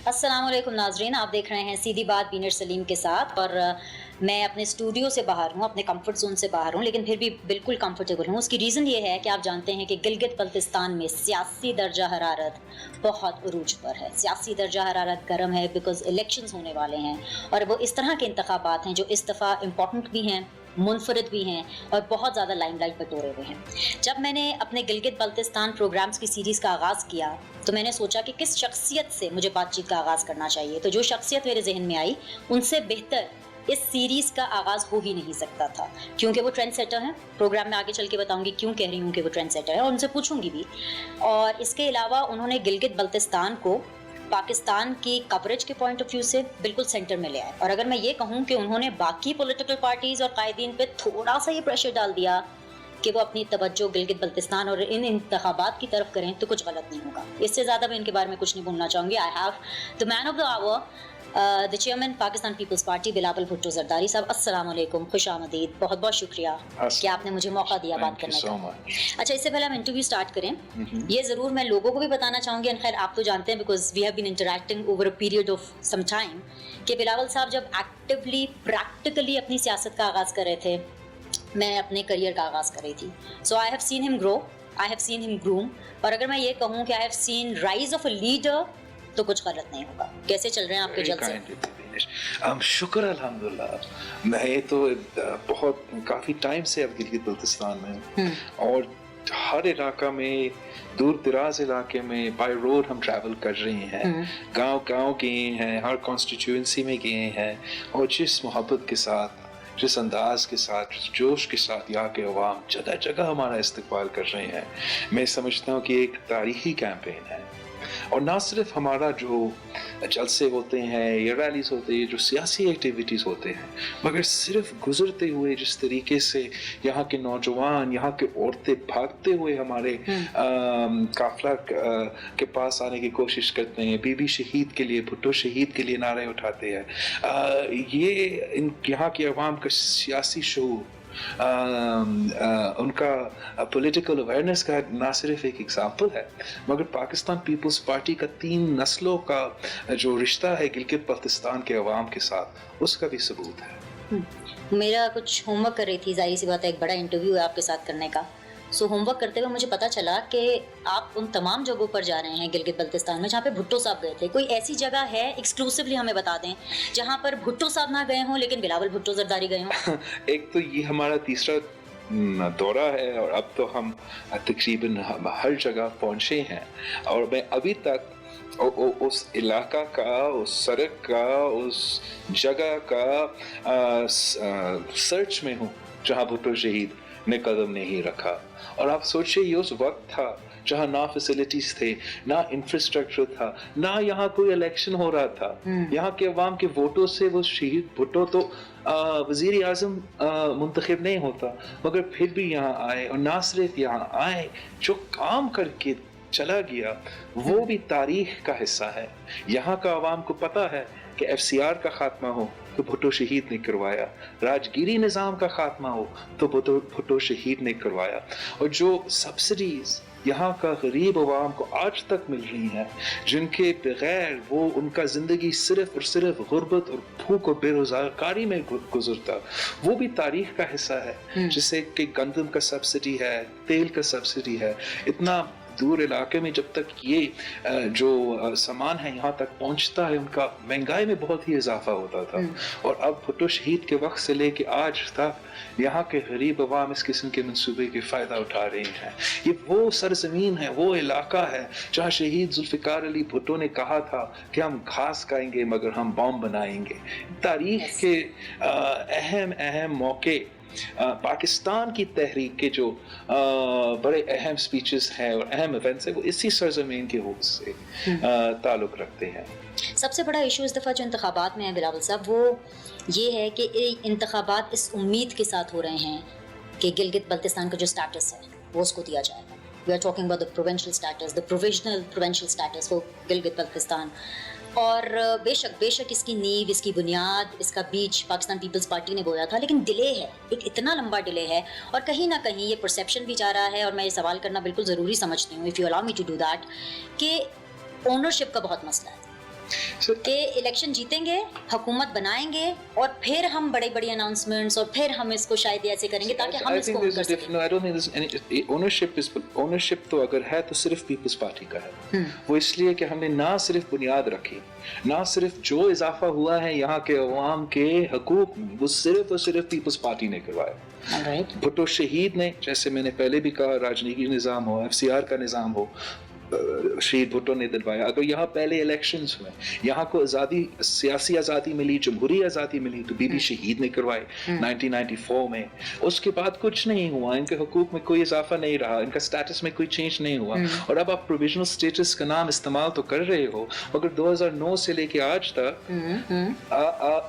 السلام علیکم ناظرین، آپ دیکھ رہے ہیں سیدھی بات بینر سلیم کے ساتھ، اور میں اپنے اسٹوڈیو سے باہر ہوں، اپنے کمفرٹ زون سے باہر ہوں، لیکن پھر بھی بالکل کمفرٹیبل ہوں۔ اس کی ریزن یہ ہے کہ آپ جانتے ہیں کہ گلگت بلتستان میں سیاسی درجہ حرارت بہت عروج پر ہے، سیاسی درجہ حرارت گرم ہے، بیکاز الیکشنز ہونے والے ہیں، اور وہ اس طرح کے انتخابات ہیں جو اس دفعہ امپورٹنٹ بھی ہیں، منفرد بھی ہیں، اور بہت زیادہ لائم لائٹ بٹورے ہوئے ہیں۔ جب میں نے اپنے گلگت بلتستان پروگرامز کی سیریز کا آغاز کیا تو میں نے سوچا کہ کس شخصیت سے مجھے بات چیت کا آغاز کرنا چاہیے، تو جو شخصیت میرے ذہن میں آئی ان سے بہتر اس سیریز کا آغاز ہو ہی نہیں سکتا تھا، کیونکہ وہ ٹرینڈ سیٹر ہیں۔ پروگرام میں آگے چل کے بتاؤں گی کیوں کہہ رہی ہوں کہ وہ ٹرینڈ سیٹر ہے، اور ان سے پوچھوں گی بھی۔ اور اس کے علاوہ انہوں نے گلگت بلتستان کو پاکستان کی کوریج کے پوائنٹ آف ویو سے بالکل سینٹر میں لے آئے، اور اگر میں یہ کہوں کہ انہوں نے باقی پولیٹیکل پارٹیز اور قائدین پہ تھوڑا سا یہ پریشر ڈال دیا کہ وہ اپنی توجہ گلگت بلتستان اور ان انتخابات کی طرف کریں تو کچھ غلط نہیں ہوگا۔ اس سے زیادہ میں ان کے بارے میں کچھ نہیں بولنا چاہوں گی۔ I have the man of the hour, the chairman Pakistan peoples party Bilawal Bhutto Zardari sahib, السلام علیکم، خوش آمدید، بہت بہت شکریہ کہ آپ نے مجھے موقع دیا بات کرنے کا۔ اچھا، اس سے پہلے ہم انٹرویو سٹارٹ کریں، یہ ضرور میں لوگوں کو بھی بتانا چاہوں گی، خیر آپ تو جانتے ہیں because we have been interacting over a period of some time, کہ بلاول صاحب جب ایکٹیولی پریکٹیکلی اپنی سیاست کا آغاز کر رہے تھے، میں اپنے کریئر کا آغاز کر رہی تھی۔ سو آئی ہیو سین ہم گرو، آئی ہیو سین ہم گروم، اور اگر میں یہ کہوں کہ I have seen rise of a leader تو کچھ غلط نہیں ہوگا۔ کیسے چل رہے ہیں آپ کے جلسے؟ شکر الحمدللہ۔ میں تو بہت کافی ٹائم سے اب گلگت بلتستان میں ہوں، اور ہر علاقہ میں، دور دراز علاقے میں بائی روڈ ہم ٹریول کر رہے ہیں، گاؤں گاؤں گئے ہیں، ہر کانسٹیٹیوئنسی میں گئے ہیں، اور جس محبت کے ساتھ، جس انداز کے ساتھ، جس جوش کے ساتھ یہاں کے عوام جگہ جگہ ہمارا استقبال کر رہے ہیں، میں سمجھتا ہوں کہ ایک تاریخی کیمپین ہے۔ اور نہ صرف ہمارا جو جلسے ہوتے ہیں یا ریلیز ہوتے ہیں، جو سیاسی ایکٹیویٹیز ہوتے ہیں، مگر صرف گزرتے ہوئے جس طریقے سے یہاں کے نوجوان، یہاں کے عورتیں بھاگتے ہوئے ہمارے قافلہ کے پاس آنے کی کوشش کرتے ہیں، بی بی شہید کے لیے، بھٹو شہید کے لیے نعرے اٹھاتے ہیں، یہ یہاں کے عوام کا سیاسی شعور، ان کا پولیٹیکل اویئرنیس کا نہ صرف ایک ایگزامپل ہے، مگر پاکستان پیپلز پارٹی کا 3 نسلوں کا جو رشتہ ہے گلگت بلتستان کے عوام کے ساتھ، اس کا بھی ثبوت ہے۔ میرا کچھ ہوم ورک کر رہی تھی، ظاہر سی بات ہے ایک بڑا انٹرویو ہے آپ کے ساتھ کرنے کا، سو ہوم ورک کرتے ہوئے مجھے پتا چلا کہ آپ ان تمام جگہوں پر جا رہے ہیں گلگت بلتستان میں جہاں پہ بھٹو صاحب گئے تھے۔ کوئی ایسی جگہ ہے ایکسکلوسیولی ہمیں بتا دیں جہاں پر بھٹو صاحب نہ گئے ہوں لیکن بلاول بھٹو زرداری گئے ہوں؟ ایک تو یہ ہمارا تیسرا دورہ ہے، اور اب تو ہم تقریباً ہر جگہ پہنچے ہیں، اور میں ابھی تک اس علاقہ کا، اس سڑک کا، اس جگہ کا سرچ میں ہوں جہاں بھٹو شہید نے قدم نہیں رکھا۔ اور آپ سوچئے یہ اس وقت تھا جہاں نہ فیسلٹیز تھے، نہ انفراسٹرکچر تھا، نہ یہاں کوئی الیکشن ہو رہا تھا۔ یہاں کے عوام کے ووٹوں سے وہ شہید بھٹو تو وزیر اعظم منتخب نہیں ہوتا، مگر پھر بھی یہاں آئے، اور نہ صرف یہاں آئے، جو کام کر کے چلا گیا وہ بھی تاریخ کا حصہ ہے۔ یہاں کا عوام کو پتہ ہے کہ ایف سی آر کا خاتمہ ہو تو بھٹو شہید نے کروایا، راجگیری نظام کا خاتمہ ہو تو بھٹو شہید نے کروایا، اور جو سبسڈیز یہاں کا غریب عوام کو آج تک مل رہی ہیں، جن کے بغیر وہ ان کا زندگی صرف اور صرف غربت اور بھوک اور بے روزگاری میں گزرتا، وہ بھی تاریخ کا حصہ ہے۔ جیسے کہ گندم کا سبسڈی ہے، تیل کا سبسڈی ہے، اتنا دور علاقے میں جب تک یہ جو سامان ہے یہاں تک پہنچتا ہے، ان کا مہنگائی میں بہت ہی اضافہ ہوتا تھا، اور اب بھٹو شہید کے وقت سے لے کے آج تک یہاں کے غریب عوام اس قسم کے منصوبے کے فائدہ اٹھا رہے ہیں۔ یہ وہ سرزمین ہے، وہ علاقہ ہے جہاں شہید ذوالفقار علی بھٹو نے کہا تھا کہ ہم گھاس کھائیں گے مگر ہم بام بنائیں گے۔ تاریخ کے اہم موقع، پاکستان کی تحریک کے جو بڑے اہم سپیچز ہیں اور اہم ایونٹس ہیں، وہ اسی سرزمین کے حق سے تعلق رکھتے ہیں۔ سب سے بڑا ایشو اس دفعہ جو انتخابات میں ہے بلاول صاحب، وہ یہ ہے کہ انتخابات اس امید کے ساتھ ہو رہے ہیں کہ گلگت بلتستان کا جو سٹیٹس ہے وہ اس کو دیا جائے گا۔ We are talking about the provincial status, the provisional provincial status for Gilgit Baltistan, اور بے شک اس کی نیو، اس کی بنیاد، اس کا بیج پاکستان پیپلز پارٹی نے بویا تھا، لیکن ڈیلے ہے، ایک اتنا لمبا ڈیلے ہے، اور کہیں نہ کہیں یہ پرسیپشن بھی جا رہا ہے، اور میں یہ سوال کرنا بالکل ضروری سمجھتی ہوں، if you allow me to do that، کہ اونرشپ کا بہت مسئلہ ہے۔ کہ الیکشن جیتیں گے, حکومت بنائیں گے, اور پھر ہم بڑے بڑی اناؤنسمنٹس, اور پھر ہم اس کو شاید ایسے کریں گے تاکہ ہم اس کو کر سکیں. No, I don't think there's any ownership تو اگر ہے تو صرف پیپلز پارٹی کا ہے. وہ اس لیے کہ ہم نے نہ صرف بنیاد رکھی, نہ صرف جو اضافہ ہوا ہے یہاں کے عوام کے حقوق میں, وہ صرف اور صرف پیپلز پارٹی نے کروایا. بھٹو شہید نے, جیسے میں نے پہلے بھی کہا, راجنیتی نظام ہو, FCR کا نظام ہو, شہید بھٹو نے دلوایا. اگر یہاں پہلے الیکشنز ہوئے, یہاں کو آزادی, سیاسی آزادی ملی, جمہوری آزادی ملی, تو بی بی شہید نے کروائے 1994 میں. اس کے بعد کچھ نہیں ہوا, ان کے حقوق میں کوئی اضافہ نہیں رہا, ان کا سٹیٹس میں کوئی چینج نہیں ہوا. اور اب آپ پروویژنل سٹیٹس کا نام استعمال تو کر رہے ہو, مگر 2009 سے لے کے آج تک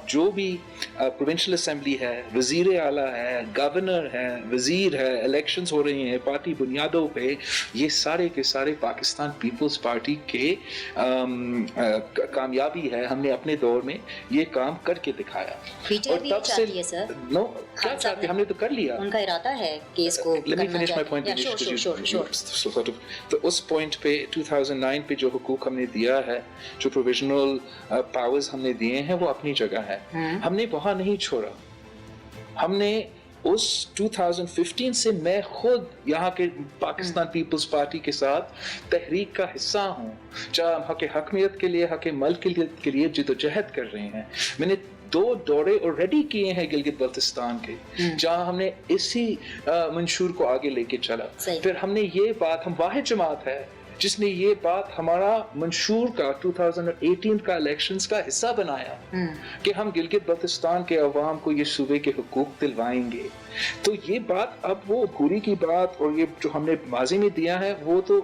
جو بھی پروونشل اسمبلی ہے, وزیر اعلیٰ ہے, گورنر ہے, وزیر ہے, الیکشنز ہو رہی ہیں پارٹی بنیادوں پہ, یہ سارے کے سارے پاکستان پیپلز پارٹی کے کامیابی ہے. ہم نے اپنے دور میں یہ کام کر کے دکھایا. اور تب سے کیا چاہتے, ہم نے تو کر لیا. ان کا ارادہ ہے کہ اس کو Let me finish my point. تو اس پوائنٹ پہ 2009 پہ جو حقوق ہم نے دیا ہے, جو پروویژنل پاورز ہم نے دیے ہیں, وہ اپنی جگہ ہے. ہم نے وہاں نہیں چھوڑا. ہم نے اس 2015 سے, میں خود یہاں کے پاکستان پیپلز پارٹی کے ساتھ تحریک کا حصہ ہوں, جہاں ہم حق حکمیت کے لیے, حق ملک کے لیے جدوجہد کر رہے ہیں. میں نے 2 دورے آلریڈی کیے ہیں گلگت بلتستان کے, جہاں ہم نے اسی منشور کو آگے لے کے چلا. پھر ہم نے یہ بات, ہم واحد جماعت ہے جس نے یہ بات ہمارا منشور کا 2018 کا الیکشنز کا حصہ بنایا کہ ہم گلگت بلتستان کے عوام کو یہ صوبے کے حقوق دلوائیں گے. تو یہ بات اب وہ بھوری کی بات, اور یہ جو ہم نے ماضی میں دیا ہے وہ تو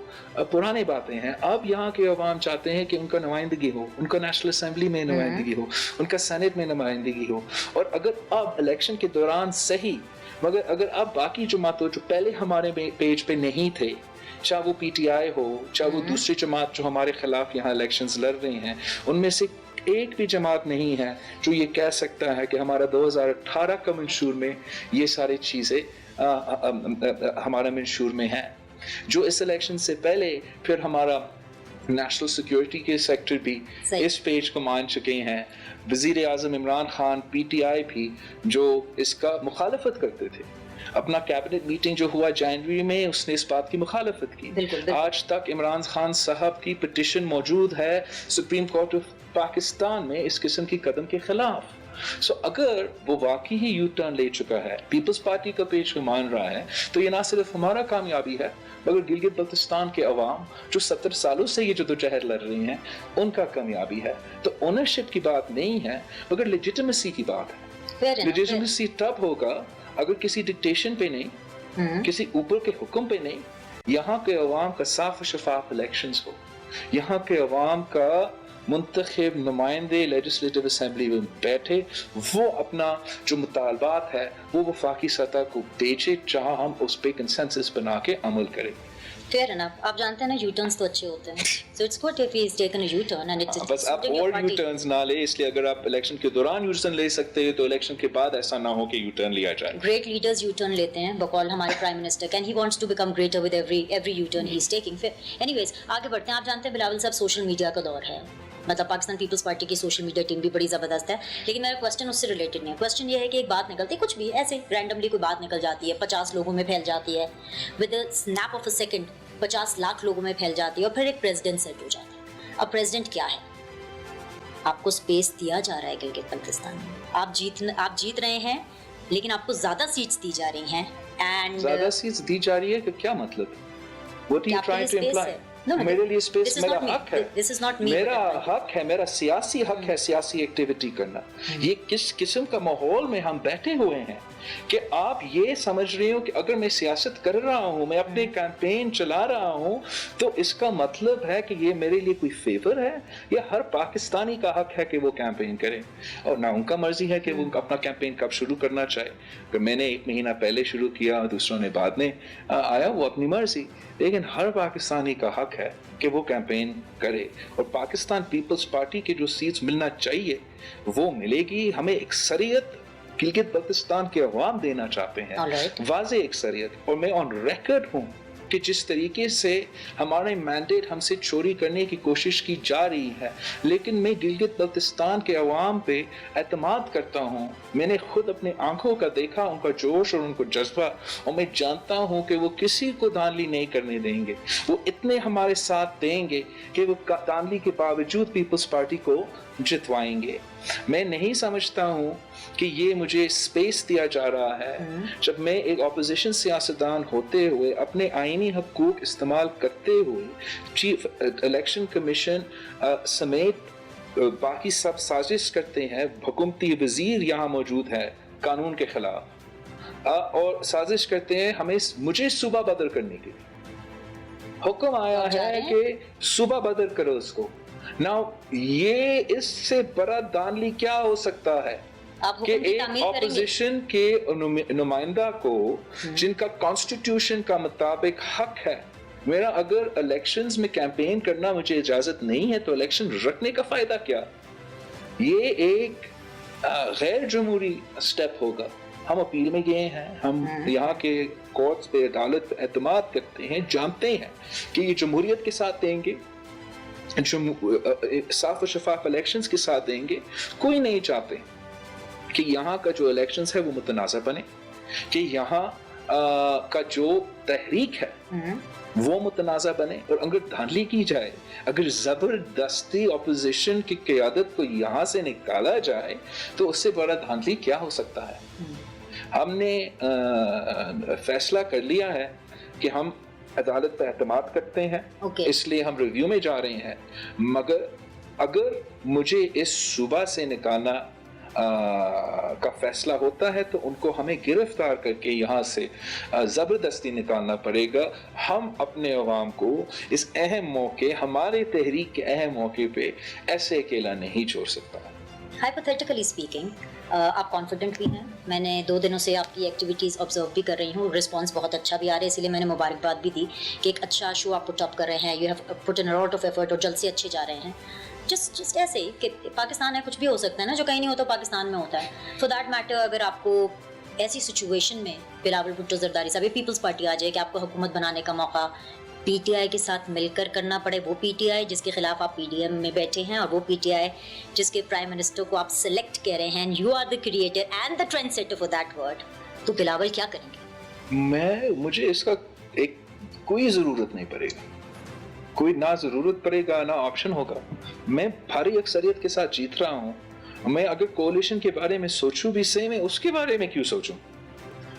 پرانے باتیں ہیں. اب یہاں کے عوام چاہتے ہیں کہ ان کا نمائندگی ہو, ان کا نیشنل اسمبلی میں نمائندگی ہو, ان کا سینٹ میں نمائندگی ہو. اور اگر اب الیکشن کے دوران صحیح, مگر اگر اب باقی جماعتوں جو پہلے ہمارے پیج پہ نہیں تھے, چاہے وہ پی ٹی آئی ہو, چاہے وہ دوسری جماعت جو ہمارے خلاف یہاں الیکشنز لڑ رہی ہیں, ان میں سے ایک بھی جماعت نہیں ہے جو یہ کہہ سکتا ہے کہ ہمارا 2018 کا منشور میں یہ ساری چیزیں ہمارا منشور میں ہیں. جو اس الیکشن سے پہلے پھر ہمارا نیشنل سیکیورٹی کے سیکٹر بھی اس پیج کو مان چکے ہیں. وزیر اعظم Imran Khan, P T I بھی, جو اس کا مخالفت کرتے تھے, اپنا کیبنٹ میٹنگ جو ہوا جنوری میں, اس نے اس بات کی مخالفت کی. آج تک عمران خان صاحب کی پٹیشن موجود ہے سپریم کورٹ آف پاکستان میں اس قسم کی قدم کے خلاف. اگر وہ واقعی ہی یو ٹرن لے چکا ہے, پیپلز پارٹی کا پیج کو مان رہا ہے, تو یہ نہ صرف ہمارا کامیابی ہے, مگر گلگت بلتستان کے عوام جو 70 سالوں سے یہ جدوجہد لڑ رہی ہیں, ان کا کامیابی ہے. تو اونرشپ کی بات نہیں ہے, مگر لیجیٹمیسی کی بات ہے. لیجیٹمیسی تب ہوگا اگر کسی ڈکٹیشن پہ نہیں, کسی اوپر کے حکم پہ نہیں, یہاں کے عوام کا صاف و شفاف الیکشنز ہو, یہاں کے عوام کا منتخب نمائندے لیجسلیٹو اسمبلی میں بیٹھے, وہ اپنا جو مطالبات ہے وہ وفاقی سطح کو بھیجے, جہاں ہم اس پہ کنسنسس بنا کے عمل کریں. Fair enough. آپ جانتے ہیں نا یو ٹرنز تو اچھے ہوتے ہیں. So it's good if he's taken a U-turn and it's بس آپ اور یو ٹرنز نہ لے, اس لیے اگر آپ الیکشن کے دوران یو ٹرن لے سکتے ہیں تو الیکشن کے بعد ایسا نہ ہو کہ یو ٹرن لیا جائے. Great leaders U-turn لیتے ہیں بقول ہمارے prime minister, and he wants to become greater with every U-turn he's taking. Anyways, آگے بڑھتے ہیں. آپ جانتے ہیں بلاول صاحب سوشل میڈیا کا دور ہے, مطلب پاکستان پیپلز پارٹی کی سوشل میڈیا ٹیم بھی بڑی زبردست ہے, لیکن میرا کوسچن اس سے ریلیٹڈ نہیں ہے. کوسچن یہ ہے کہ ایک بات نکلتی ہے, کچھ بھی ایسے رینڈملی کوئی بات نکل جاتی ہے, 50 لوگوں میں پھیل جاتی ہے, with a snap of a second 50 lakh لوگوں میں پھیل جاتی ہے, اور پھر ایک پریزیڈنٹ سیٹ ہو جاتا ہے. اب پریزیڈنٹ کیا ہے؟ آپ کو اسپیس دیا جا رہا ہے گلگت بلتستان میں, آپ جیت رہے ہیں, لیکن آپ کو زیادہ سیٹس دی جا رہی ہیں. اینڈ زیادہ سیٹس دی جا رہی ہے کہ کیا مطلب, what are you trying to imply? میرے لیے اسپیس میرا حق ہے, میرا حق ہے, میرا سیاسی حق ہے سیاسی ایکٹیویٹی کرنا. یہ کس قسم کا ماحول میں ہم بیٹھے ہوئے ہیں کہ آپ یہ سمجھ رہے ہو کہ اگر میں سیاست کر رہا ہوں, میں اپنے کیمپین چلا رہا ہوں, تو اس کا مطلب ہے کہ یہ میرے لیے کوئی فیور ہے, یا ہر پاکستانی کا حق ہے کہ وہ کیمپین کرے, اور نہ ان کا مرضی ہے کہ وہ اپنا کیمپین کب شروع کرنا چاہے. اگر میں نے 1 مہینہ پہلے شروع کیا, دوسروں نے بعد میں آیا, وہ اپنی مرضی. لیکن ہر پاکستانی کا حق ہے کہ وہ کیمپین کرے, اور پاکستان پیپلز پارٹی کے جو سیٹس ملنا چاہیے وہ ملے گی. ہمیں اکثریت گلگت بلتستان کے عوام دینا چاہتے ہیں, واضح اکثریت, اور میں آن ریکارڈ ہوں کہ جس طریقے سے ہمارے مینڈیٹ ہم سے چوری کرنے کی کوشش کی جا رہی ہے، لیکن میں گلگت بلتستان کے عوام پہ اعتماد کرتا ہوں. میں نے خود اپنے آنکھوں کا دیکھا ان کا جوش اور ان کو جذبہ، اور میں جانتا ہوں کہ وہ کسی کو دھاندلی نہیں کرنے دیں گے. وہ اتنے ہمارے ساتھ دیں گے کہ وہ دھاندلی کے باوجود پیپلز پارٹی کو جتوائیں گے. میں نہیں سمجھتا ہوں کہ یہ مجھے سپیس دیا جا رہا ہے جب میں ایک اپوزیشن سیاستدان ہوتے ہوئے اپنے آئینی حقوق استعمال کرتے ہوئے چیف الیکشن کمیشن سمیت باقی سب سازش کرتے ہیں. حکومتی وزیر یہاں موجود ہے قانون کے خلاف، اور سازش کرتے ہیں مجھے صوبہ بدر کرنے کے لیے. حکم آیا ہے کہ صوبہ بدر کرو اس کو. Now یہ اس سے بڑا دھاندلی کیا ہو سکتا ہے کہ ایک اپوزیشن کے نمائندہ کو جن کا کانسٹیٹیوشن کا مطابق حق ہے، میرا اگر الیکشنز میں کیمپین کرنا مجھے اجازت نہیں ہے تو الیکشن رکھنے کا فائدہ کیا؟ یہ ایک غیر جمہوری سٹیپ ہوگا. ہم اپیل میں گئے ہیں، ہم یہاں کے کورٹس پہ عدالت پہ اعتماد کرتے ہیں، جانتے ہیں کہ یہ جمہوریت کے ساتھ دیں گے، صاف و شفاف الیکشنز کے ساتھ دیں گے. کوئی نہیں چاہتے کہ یہاں کا جو الیکشنز ہے وہ متنازع بنے، کہ یہاں کا جو تحریک ہے وہ متنازع بنے. اور اگر دھاندلی کی جائے، اگر زبردستی اپوزیشن کی قیادت کو یہاں سے نکالا جائے تو اس سے بڑا دھاندلی کیا ہو سکتا ہے. ہم نے فیصلہ کر لیا ہے کہ ہم عدالت پہ اعتماد کرتے ہیں، اس لیے ہم ریویو میں جا رہے ہیں. مگر اگر مجھے اس صوبہ سے نکالنا کا فیصلہ ہوتا ہے تو ان کو ہمیں گرفتار کر کے یہاں سے زبردستی نکالنا پڑے گا. ہم اپنے عوام کو اس اہم موقع، ہمارے تحریک کے اہم موقع پہ ایسے اکیلا نہیں چھوڑ سکتا. ہائپوتھیٹیکلی اسپیکنگ آپ کانفیڈنٹ بھی ہیں. میں نے 2 دنوں سے آپ کی ایکٹیویٹیز آبزرو بھی کر رہی ہوں، رسپانس بہت اچھا بھی آ رہا ہے، اسی لیے میں نے مبارکباد بھی دی کہ ایک اچھا شو آپ پٹ اپ کر رہے ہیں. You have put in lot of effort اور جلد سے اچھے جا رہے ہیں. جسٹ ایسے ہی کہ پاکستان ہے، کچھ بھی ہو سکتا ہے نا، جو کہیں نہیں ہوتا پاکستان میں ہوتا ہے. فار دیٹ میٹر اگر آپ کو ایسی سچویشن میں بلاول بھٹو زرداری صاحب پیپلز پارٹی آ جائے کہ آپ کو حکومت بنانے کا موقع پی ٹی آئی کے ساتھ مل کر کرنا پڑے، وہ پی ٹی آئی جس کے خلاف آپ پی ڈی ایم میں بیٹھے ہیں، اور وہ پی ٹی آئی جس کے پرائم منسٹر کو آپ سلیکٹ کہہ رہے ہیں، you are the creator and the trend setter for that word, تو بلاول کیا کریں گے؟ مجھے اس کا کوئی ضرورت نہیں پڑے گا، کوئی نہ ضرورت پڑے گا نہ آپشن ہوگا. میں بھاری اکثریت کے ساتھ جیت رہا ہوں. میں اگر کولیشن کے بارے میں سوچوں بھی صحیح، میں اس کے بارے میں کیوں سوچوں؟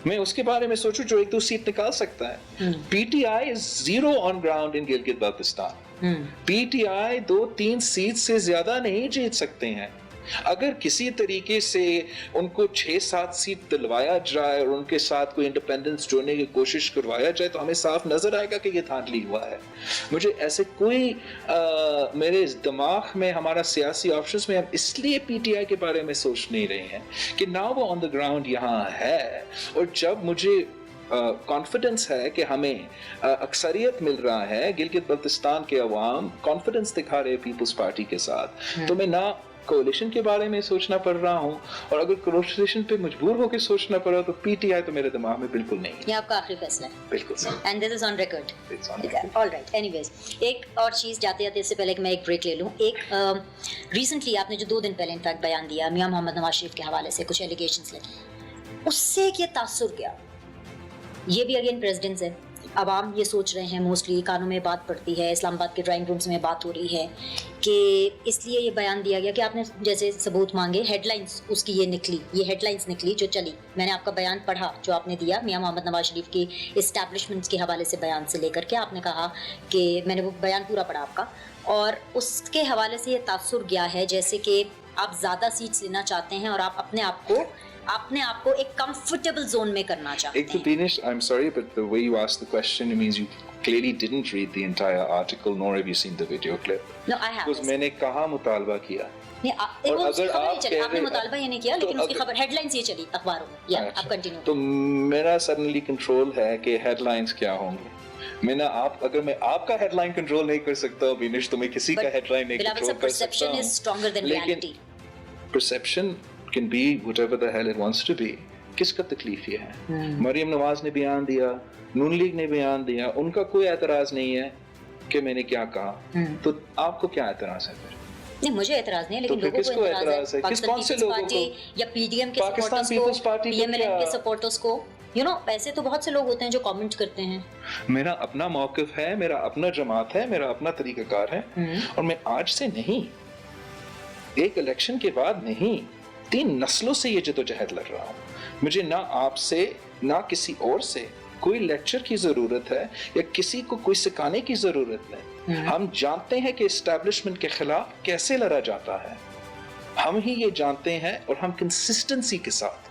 میں اس کے بارے میں سوچوں جو 1-2 سیٹ نکال سکتا ہے. P T I is 0 on ground in Gilgit Baltistan. P T I 2-3 seat سے زیادہ نہیں جیت سکتے ہیں. اگر کسی طریقے سے ان کو 6-7 سیٹ دلوایا جائے اور ان کے ساتھ کوئی انڈیپینڈنس جوڑنے کی کوشش کروایا جائے تو ہمیں صاف نظر آئے گا کہ یہ دھاندلی ہوا ہے. مجھے ایسے کوئی میرے دماغ میں ہمارا سیاسی آپشنز میں ہم اس لیے پی ٹی آئی کے بارے میں سوچ نہیں رہے ہیں کہ نہ وہ آن دا گراؤنڈ یہاں ہے. اور جب مجھے کانفیڈنس ہے کہ ہمیں اکثریت مل رہا ہے، گلگت بلتستان کے عوام کانفیڈنس دکھا رہے پیپلز پارٹی کے ساتھ، تو میں نہ کولیشن کے بارے میں سوچنا پڑ رہا ہوں، اور اگر کولیشن پہ مجبور ہو کے سوچنا پڑا تو پی ٹی آئی تو میرے دماغ میں بالکل نہیں. یہ آپ کا آخری فیصلہ ہے؟ بالکل. And this is on record. All right. Anyways ایک اور چیز جاتے جاتے اس سے پہلے کہ میں ایک بریک لے لوں، ایک ریسنٹلی آپ نے جو 2 دن پہلے انفیکٹ بیان دیا میاں محمد نواز شریف کے حوالے سے کچھ ایلیگیشنز لگے، اس سے یہ تاثر کیا؟ یہ بھی اگین پریزیڈنٹس ہے، عوام یہ سوچ رہے ہیں، موسٹلی کانوں میں بات پڑتی ہے، اسلام آباد کے ڈرائنگ رومز میں بات ہو رہی ہے کہ اس لیے یہ بیان دیا گیا کہ آپ نے جیسے ثبوت مانگے، ہیڈ لائنز اس کی یہ ہیڈ لائنز نکلی جو چلی. میں نے آپ کا بیان پڑھا جو آپ نے دیا میاں محمد نواز شریف کی اسٹیبلشمنٹس کے حوالے سے بیان سے لے کر کے. آپ نے کہا کہ میں نے وہ بیان پورا پڑھا آپ کا، اور اس کے حوالے سے یہ تاثر گیا ہے جیسے کہ آپ زیادہ سیٹس لینا چاہتے ہیں اور آپ اپنے آپ کو ایک کمفرٹیبل زون میں کرنا چاہتے ہیں. ایک تو دینش، I'm sorry but the way you asked the question it means you clearly didn't read the entire article nor have you seen the video clip. No, I have. because میں نے کہا مطالبہ کیا. اور اگر آپ نے مطالبہ یہ نہیں کیا لیکن اس کی خبر ہیڈ لائنز یہ چلی اخباروں میں. یا آپ کنٹینیو. تو میرا سڈنلی کنٹرول ہے کہ ہیڈ لائنز کیا ہوں گے. اگر میں آپ کا ہیڈ لائن کنٹرول نہیں کر سکتا بینش تو میں کسی کا ہیڈ لائن نہیں کنٹرول کر سکتا ہوں. Perception is stronger than reality. Perception can be whatever the hell it wants to be. کس کا تکلیف یہ ہے؟ مریم نواز نے بیان دیا, نون لیگ نے بیان دیا, ان کا کوئی اعتراض نہیں ہے کہ میں نے کیا کہا, تو آپ کو کیا اعتراض ہے پھر؟ نہیں, مجھے اعتراض نہیں ہے, لیکن لوگوں کو اعتراض ہے. کون سے لوگوں کو؟ یا پی ڈی ایم کے سپورٹرز کو, پی ایم ایل این کے سپورٹرز کو, ایسے تو بہت سے لوگ ہوتے ہیں جو کامنٹ کرتے ہیں. میرا اپنا موقف ہے, میرا اپنا جماعت ہے, میرا اپنا طریقہ کار ہے, اور میں آج سے نہیں, ایک الیکشن کے بعد نہیں, 3 نسلوں سے یہ جدوجہد لڑ رہا ہوں. مجھے نہ آپ سے نہ کسی اور سے کوئی لیکچر کی ضرورت ہے یا کسی کو کوئی سکھانے کی ضرورت نہیں. ہم جانتے ہیں کہ اسٹیبلشمنٹ کے خلاف کیسے لڑا جاتا ہے, ہم ہی یہ جانتے ہیں, اور ہم کنسسٹنسی کے ساتھ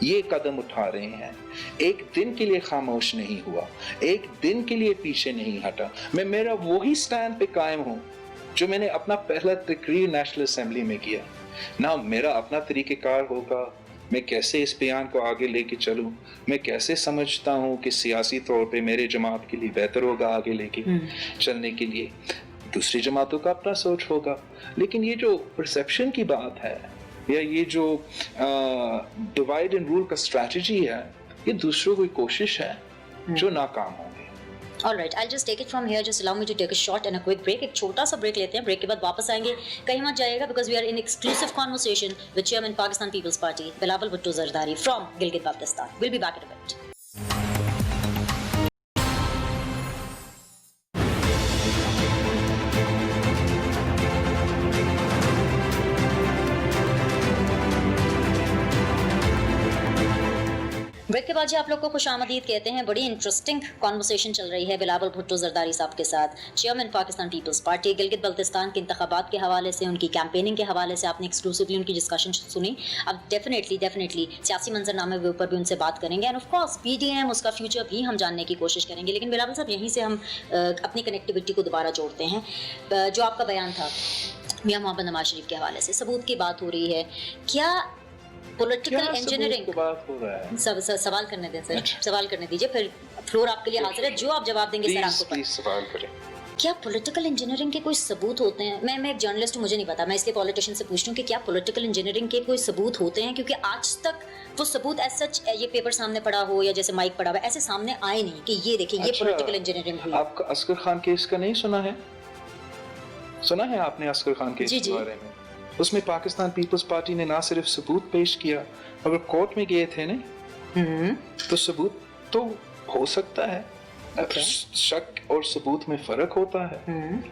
یہ قدم اٹھا رہے ہیں. ایک دن کے لیے خاموش نہیں ہوا, ایک دن کے لیے پیچھے نہیں ہٹا. میں میرا وہی سٹینڈ پہ قائم ہوں جو میں نے اپنا پہلا تقریر نیشنل اسمبلی میں کیا. نہ میرا اپنا طریقہ کار ہوگا, میں کیسے اس بیان کو آگے لے کے چلوں, میں کیسے سمجھتا ہوں کہ سیاسی طور پہ میرے جماعت کے لیے بہتر ہوگا آگے لے کے چلنے کے لیے. دوسری جماعتوں کا اپنا سوچ ہوگا, لیکن یہ جو پرسیپشن کی بات ہے یا یہ جو ڈیوائڈ اینڈ رول کا اسٹریٹجی ہے, یہ دوسروں کی کوشش ہے جو ناکام ہوں گی. All right, I'll just take it from here. Just allow me to take a short and a quick break. ایک چھوٹا سا بریک لیتے ہیں, بریک کے بعد واپس آئیں گے. کہیں مت جائے گا, because we are in exclusive conversation with Chairman Pakistan People's Party Bilawal Bhutto Zardari from Gilgit Baltistan. We'll be back in a bit. Break کے بعد جی آپ لوگ کو خوش آمدید کہتے ہیں. بڑی انٹرسٹنگ کانورسیشن چل رہی ہے بلاول بھٹو زرداری صاحب کے ساتھ, chairman Pakistan peoples party. Gilgit Baltistan کے انتخابات کے حوالے سے, ان کی کیمپیننگ کے حوالے سے آپ نے ایکسکلوسیولی ان کی ڈسکشن سنی. اب ڈیفینیٹلی سیاسی منظر نامے کے اوپر بھی ان سے بات کریں گے, and of course P D M, اس کا فیوچر بھی ہم جاننے کی کوشش کریں گے. لیکن بلاول صاحب, یہیں سے ہم اپنی کنیکٹیوٹی کو دوبارہ جوڑتے ہیں. جو آپ کا بیان تھا میاں محمد نواز شریف کے حوالے سے, ثبوت کی بات ہو رہی ہے, کیا پولیٹیکل انجینئرنگ سوال کرنے دیں سر, سوال کرنے دیجیے, پھر فلور آپ کے لیے حاضر ہے, جو آپ جواب دیں گے سر آپ کو. پلیز سوال کریں. کیا پولیٹیکل انجینئرنگ کے کوئی ثبوت ہوتے ہیں؟ میں ایک جرنلسٹ ہوں, مجھے نہیں پتا, میں اس کے پولیٹیشین سے پوچھتی ہوں کہ کیا پولیٹیکل انجینئرنگ کے کوئی ثبوت ہوتے ہیں؟ کیونکہ آج تک وہ ثبوت ایز سچ, یہ پیپر سامنے پڑا ہو یا جیسے مائک پڑا ہوا, ایسے سامنے آئے نہیں کہ یہ دیکھیں یہ پولیٹیکل انجینئرنگ ہوئی. آپ کا اصغر خان کیس کا نہیں سنا ہے؟ سنا ہے آپ نے اصغر خان کیس کے بارے میں؟ اس میں پاکستان پیپلز پارٹی نے نہ صرف ثبوت پیش کیا, اگر کورٹ میں گئے تھے نا, تو ثبوت تو ہو سکتا ہے, شک اور ثبوت میں فرق ہوتا ہے,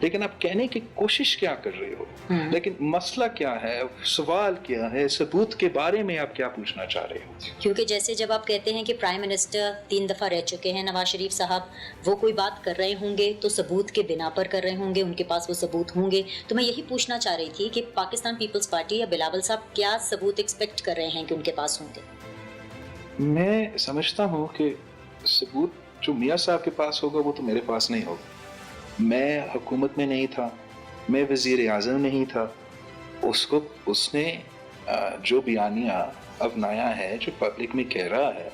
لیکن آپ کہنے کی کوشش کیا کر رہے ہو, لیکن مسئلہ کیا ہے, سوال کیا ہے, ثبوت کے بارے میں آپ کیا پوچھنا چاہ رہے ہو؟ کیونکہ جیسے جب آپ کہتے ہیں کہ پرائم منسٹر 3 دفعہ رہ چکے ہیں نواز شریف صاحب, وہ کوئی بات کر رہے ہوں گے تو ثبوت کے بنا پر کر رہے ہوں گے, ان کے پاس وہ ثبوت ہوں گے. تو میں یہی پوچھنا چاہ رہی تھی کہ پاکستان پیپلز پارٹی یا بلاول صاحب کیا ثبوت ایکسپیکٹ کر رہے ہیں کہ ان کے پاس ہوں گے؟ میں سمجھتا ہوں کہ ثبوت جو میاں صاحب کے پاس ہوگا وہ تو میرے پاس نہیں ہوگا. میں حکومت میں نہیں تھا, میں وزیر اعظم نہیں تھا. اس نے جو بیانیہ اپنایا ہے, جو پبلک میں کہہ رہا ہے,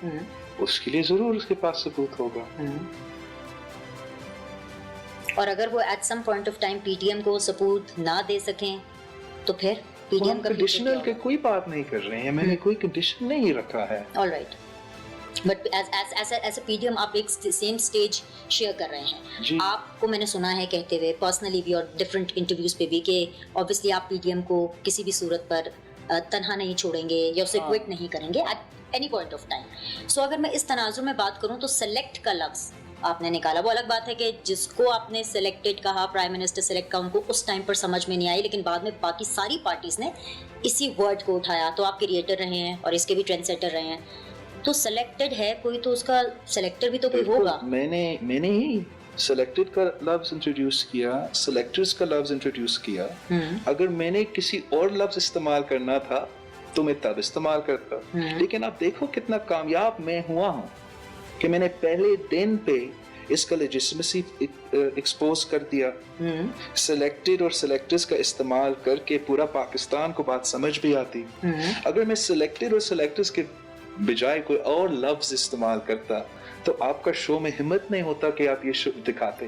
اس کے لیے ضرور اس کے پاس ثبوت ہوگا. اور اگر وہ at some point of time P T M کو ثبوت نہ دے سکیں تو پھر پی ٹی ایم کا کنڈیشنل کے کوئی بات نہیں کر رہے ہیں, میں نے کوئی کنڈیشن نہیں رکھا ہے. All right, but as a P D M آپ ایک سیم سٹیج شیئر کر رہے ہیں. آپ کو میں نے سنا ہے کہتے ہوئے پرسنلی بھی اور ڈفرینٹ انٹرویوز پہ بھی کہ اوبیسلی آپ پی ڈی ایم کو کسی بھی صورت پر تنہا نہیں چھوڑیں گے یا اسے کوئٹ نہیں کریں گے at any point of time. So اگر میں اس تناظر میں بات کروں تو سلیکٹ کا لفظ آپ نے نکالا, وہ الگ بات ہے کہ جس کو آپ نے سلیکٹڈ کہا, پرائم منسٹر سلیکٹ کہا, ان کو اس ٹائم پر سمجھ میں نہیں آئی, لیکن بعد میں باقی ساری پارٹیز نے اسی ورڈ کو اٹھایا, تو آپ کریٹر رہے ہیں اور اس کے بھی ٹرینڈ سیٹر رہے ہیں. تو سلیکٹڈ ہے کوئی, تو اس کا سلیکٹر بھی تو کوئی ہوگا. میں نے ہی سلیکٹڈ کا لفظ انٹروڈیوس کیا, سلیکٹرز کا لفظ انٹروڈیوس کیا. اگر میں نے کسی اور لفظ استعمال کرنا تھا تو میں تب استعمال کرتا, لیکن آپ دیکھو کتنا کامیاب میں ہوا ہوں کہ میں نے پہلے دن پہ اس کا لیجسمیسی ایکسپوز کر دیا. سلیکٹڈ اور سلیکٹرز کا استعمال کر کے پورا پاکستان کو بات سمجھ بھی آتی. اگر میں سلیکٹڈ اور سلیکٹرز کے بجائے کوئی اور لفظ استعمال کرتا تو آپ کا شو میں ہمت نہیں ہوتا کہ آپ یہ شو دکھاتے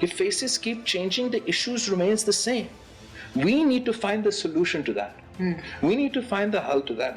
The faces keep changing, the issues remains the same. We need to find the solution to that. We need to find the hal to that.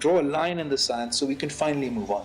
draw a line in the sand so we can finally move on.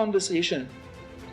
conversation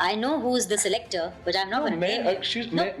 I know who is the selector, but I'm not going to name him.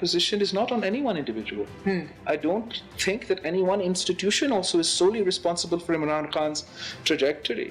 position is not on any one individual. I don't think that any one institution also is solely responsible for Imran Khan's trajectory.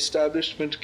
establishment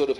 sort of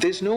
there's no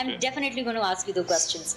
am definitely going to ask you the questions.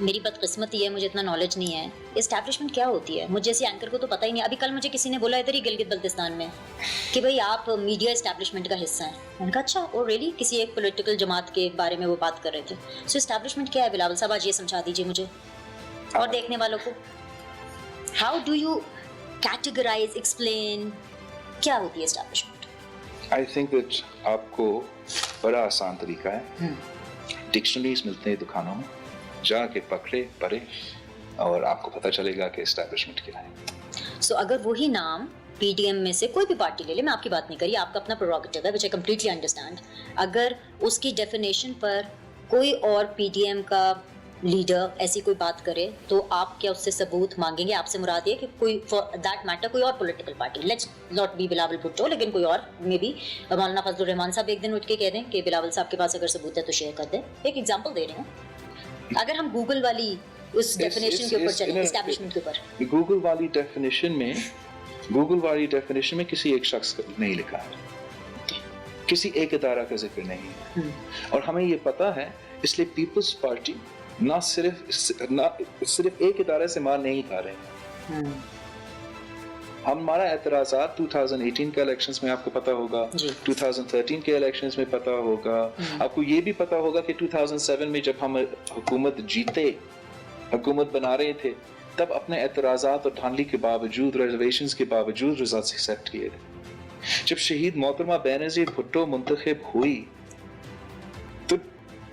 میری بدقسمتی ہے, مجھے اتنا knowledge نہیں ہے. Establishment کیا ہوتی ہے؟ مجھے جیسے اینکر کو تو پتہ ہی نہیں. ابھی کل مجھے کسی نے بولا ادھر ہی گلگت بلتستان میں کہ بھائی آپ میڈیا اسٹیبلشمنٹ کا حصہ ہیں. میں نے کہا اچھا, اور ریلی کسی ایک پولیٹیکل جماعت کے بارے میں وہ بات کر رہے تھے. سو اسٹیبلشمنٹ کیا ہے بلاول صاحب, آج یہ سمجھا دیجیے مجھے اور دیکھنے والوں کو. How do you categorise, explain, کیا ہوتی ہے اسٹیبلشمنٹ؟ آئی تھنک دیٹ آپ کو بڑا آسان طریقہ ہے. ڈکشنریز ملتے ہیں دکانوں میں, جا کے پکڑے پڑھے اور آپ کو پتہ چلے گا کہ اسٹیبلشمنٹ کیا ہے. سو اگر وہی نام پی ڈی ایم میں سے کوئی بھی پارٹی لے لے, میں آپ کی بات نہیں کری, آپ کا اپنا پروگیٹو ہے, وچ آئی کمپلیٹلی انڈرسٹینڈ. اگر اس کی ڈیفینیشن پر کوئی اور پی ڈی ایم کا لیڈر ایسی کوئی بات کرے تو آپ کیا اس سے ثبوت مانگیں گے؟ آپ سے مراد یہ کہ کوئی فار دیٹ میٹر کوئی اور political party, let's not be Bilawal Bhutto, لیکن کوئی اور میں بھی مولانا فضل الرحمان صاحب ایک دن اٹھ کے کہہ دیں کہ بلاول صاحب کے پاس اگر ثبوت ہے تو شیئر کر دیں. ایک ایگزامپل دے رہے ہوں, اگر ہم گوگل والی اس ڈیفینیشن کے اوپر چلیں, اسٹیبلشمنٹ کے اوپر, گوگل والی ڈیفینیشن میں کسی ایک شخص کا نہیں لکھا ہے, کسی ایک ادارہ کا ذکر نہیں ہے. اور ہمیں یہ پتا ہے, اس لیے پیپلز پارٹی نہ صرف ایک ادارے سے مال نہیں کھا رہے ہیں. ہمارا اعتراضات 2018 کے الیکشنز میں آپ کو پتا ہوگا, 2013 کے الیکشنز میں پتا ہوگا, آپ کو یہ بھی پتا ہوگا کہ 2007 میں جب ہم حکومت جیتے, حکومت بنا رہے تھے, تب اپنے اعتراضات اور دھاندلی کے باوجود, ریزرویشنز کے باوجود ریزلٹس ایکسیپٹ کیے تھے. جب شہید محترمہ بینظیر بھٹو منتخب ہوئی تو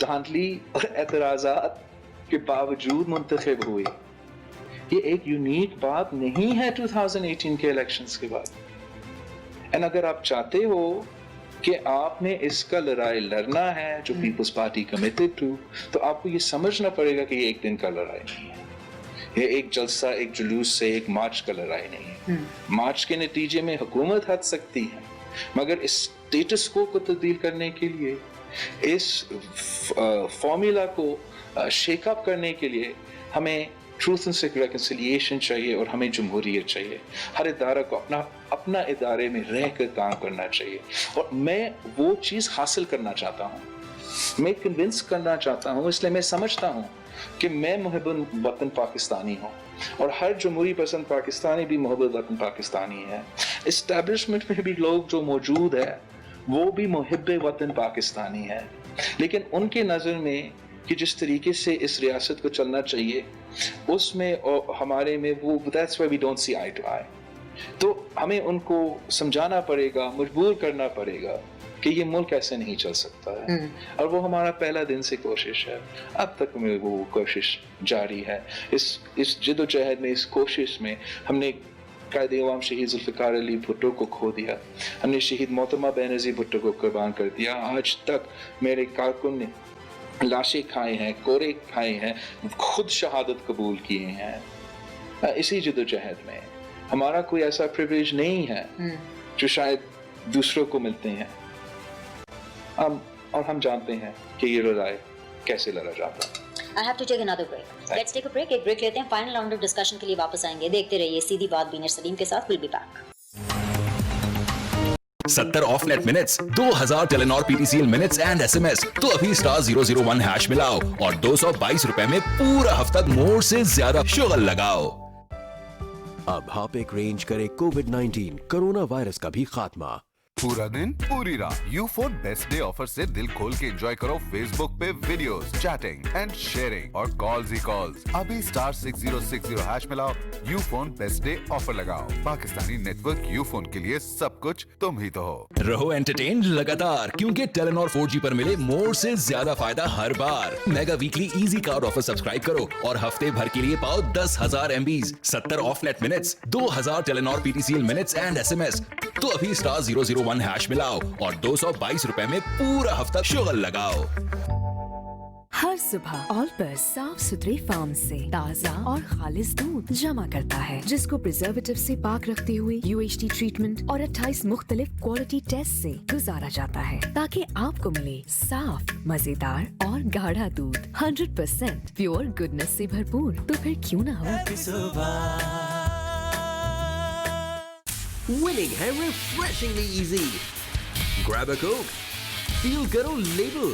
دھاندلی اور اعتراضات کے باوجود منتخب ہوئی. یہ ایک یونیک بات نہیں ہے 2018 کے الیکشنز کے بعد. اینڈ اگر آپ چاہتے ہو کہ آپ نے اس کا لڑائی لڑنا ہے جو پیپلز پارٹی کمیٹڈ ٹو, تو آپ کو یہ سمجھنا پڑے گا کہ یہ ایک دن کا لڑائی نہیں ہے, یہ ایک جلسہ, ایک جلوس سے, ایک مارچ کا لڑائی نہیں ہے. مارچ کے نتیجے میں حکومت ہٹ سکتی ہے, مگر اس اسٹیٹس کو تبدیل کرنے کے لیے, اس فارمولا کو شیک اپ کرنے کے لیے ہمیں ٹروتھ اینڈ ریکنسیلیشن چاہیے اور ہمیں جمہوریت چاہیے. ہر ادارہ کو اپنا ادارے میں رہ کر کام کرنا چاہیے. اور میں وہ چیز حاصل کرنا چاہتا ہوں, میں کنونس کرنا چاہتا ہوں, اس لیے میں سمجھتا ہوں کہ میں محب وطن پاکستانی ہوں اور ہر جمہوری پسند پاکستانی بھی محب وطن پاکستانی ہے. اسٹیبلشمنٹ میں بھی لوگ جو موجود ہے وہ بھی محب وطن پاکستانی ہے, لیکن ان کے نظر میں کہ جس طریقے سے اس ریاست کو چلنا چاہیے اس میں اور ہمارے میں وہ that's why we don't see eye to eye. تو ہمیں ان کو سمجھانا پڑے گا, مجبور کرنا پڑے گا کہ یہ ملک ایسے نہیں چل سکتا ہے. اور وہ ہمارا پہلا دن سے کوشش ہے, اب تک میں وہ کوشش جاری ہے. اس جد و جہد میں, اس کوشش میں ہم نے قائد عوام شہید ذوالفقار علی بھٹو کو کھو دیا, ہم نے شہید محترمہ بینظیر بھٹو کو قربان کر دیا. آج تک میرے کارکن نے لاشیں کھائے ہیں, کورے کھائے ہیں, خود شہادت قبول کیے ہیں. اسی جد و جہد میں ہمارا کوئی ایسا پریویلیج نہیں ہے جو شاید دوسروں کو ملتے ہیں. اور ہم جانتے ہیں کہ یہ لڑائی کیسے لڑا جاتا ہے. I have to take another break. Let's take a break. ایک بریک لیتے ہیں, فائنل راؤنڈ آف ڈسکشن کے لیے واپس آئیں گے. دیکھتے رہیے سیدھی بات بینر سلیم کے ساتھ. We'll be back. 70 off net minutes, 2000 Telenor P T C L minutes and S M S. تو ابھی *001 ہیش ملاؤ اور 222 روپے میں پورا ہفتہ موڑ سے زیادہ شغل لگاؤ. اب ہاپیک رینج کرے کووڈ-19 کورونا وائرس کا بھی خاتمہ. پورا دن پوری رات Ufone best day offer سے دل کھول کے انجوائے کرو فیس بک پہ ویڈیوز, چیٹنگ اینڈ شیئرنگ اور کالز ہی کالز. ابھی *6060 ہیش ملاؤ, Ufone best day offer لگاؤ. Pakistani network Ufone کے لیے سب کچھ تم ہی تو ہو. رہو انٹرٹین لگاتار, کیونکہ ٹیلینور 4G پر ملے موڑ سے زیادہ فائدہ ہر بار. Mega weekly easy card offer subscribe کرو اور ہفتے بھر کے لیے پاؤ 10,000 MBs, 70 off net minutes, 2000 Telenor P T C L minutes and S M S. تو ابھی *001 ہیش ملاؤ اور 222 روپے میں پورا ہفتہ شغل لگاؤ. ہر صبح آلپس صاف ستھرے فارم سے تازہ اور خالص دودھ جمع کرتا ہے, جس کو پریزرویٹو سے پاک رکھتے ہوئے UHT ٹریٹمنٹ اور 28 مختلف کوالٹی ٹیسٹ سے گزارا جاتا ہے, تاکہ آپ کو ملے صاف, مزیدار اور گاڑھا دودھ 100% پیور گڈنس سے بھرپور. تو پھر کیوں نہ ہو. Winning ہے refreshingly easy. Grab a Coke. Feel کرو label.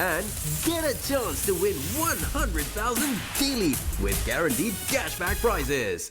and get a chance to win 100,000 daily with guaranteed cashback prizes.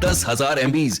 10,000 MBs,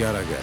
11/11।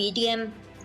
PDM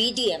PDM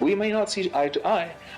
We may not see eye to eye,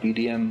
PDM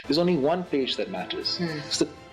There's only one page that matters. So,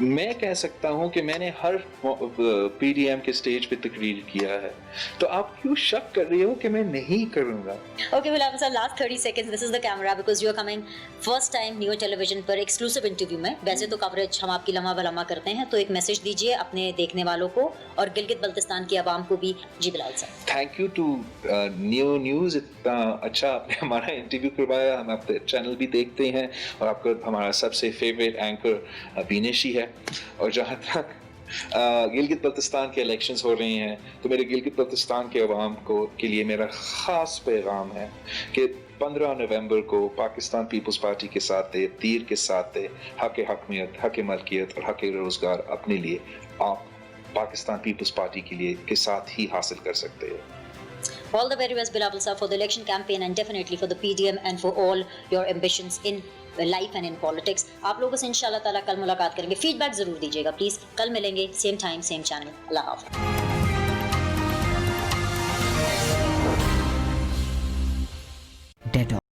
میں کہہ سکتا ہوں کہ میں نے ہر P D M کے stage پہ تقریر کیا ہے, تو آپ کیوں شک کر رہے ہو کہ میں نہیں کروں گا؟ Okay, Bilal sir, last 30 seconds, this is the camera because you are coming first time Neo Television per exclusive interview میں. ویسے تو coverage ہم آپ کی لمحہ بلمحہ کرتے ہیں, تو ایک میسج دیجئے اپنے دیکھنے والوں کو اور گلگت بلتستان کی عوام کو بھی. جی Bilal sahib. Thank you to Neo News, اتنا اچھا آپ نے ہمارا انٹرویو کروایا. ہم آپ کے چینل بھی دیکھتے ہیں اور آپ کا ہمارا سب سے فیوریٹ اینکر بینشی ہے. اور جہاں تک گلگت بلتستان کے الیکشنز ہو رہی ہیں, تو میرے گلگت بلتستان کے عوام کے لیے میرا خاص پیغام ہے کہ 15 نومبر کو پاکستان پیپلز پارٹی کے ساتھ دے, تیر کے ساتھ دے, حق حکمیت, حق ملکیت اور حق روزگار اپنے لیے آپ پاکستان پیپلز پارٹی کے ساتھ ہی حاصل کر سکتے ہیں. All the very best, Bilal sir, for the election campaign and definitely for the PDM and for all your ambitions in life and in politics. آپ لوگوں سے انشاءاللہ تعالیٰ کل ملاقات کریں گے. فیڈ بیک ضرور دیجیے گا پلیز. کل ملیں گے, سیم ٹائم سیم چینل. اللہ حافظ.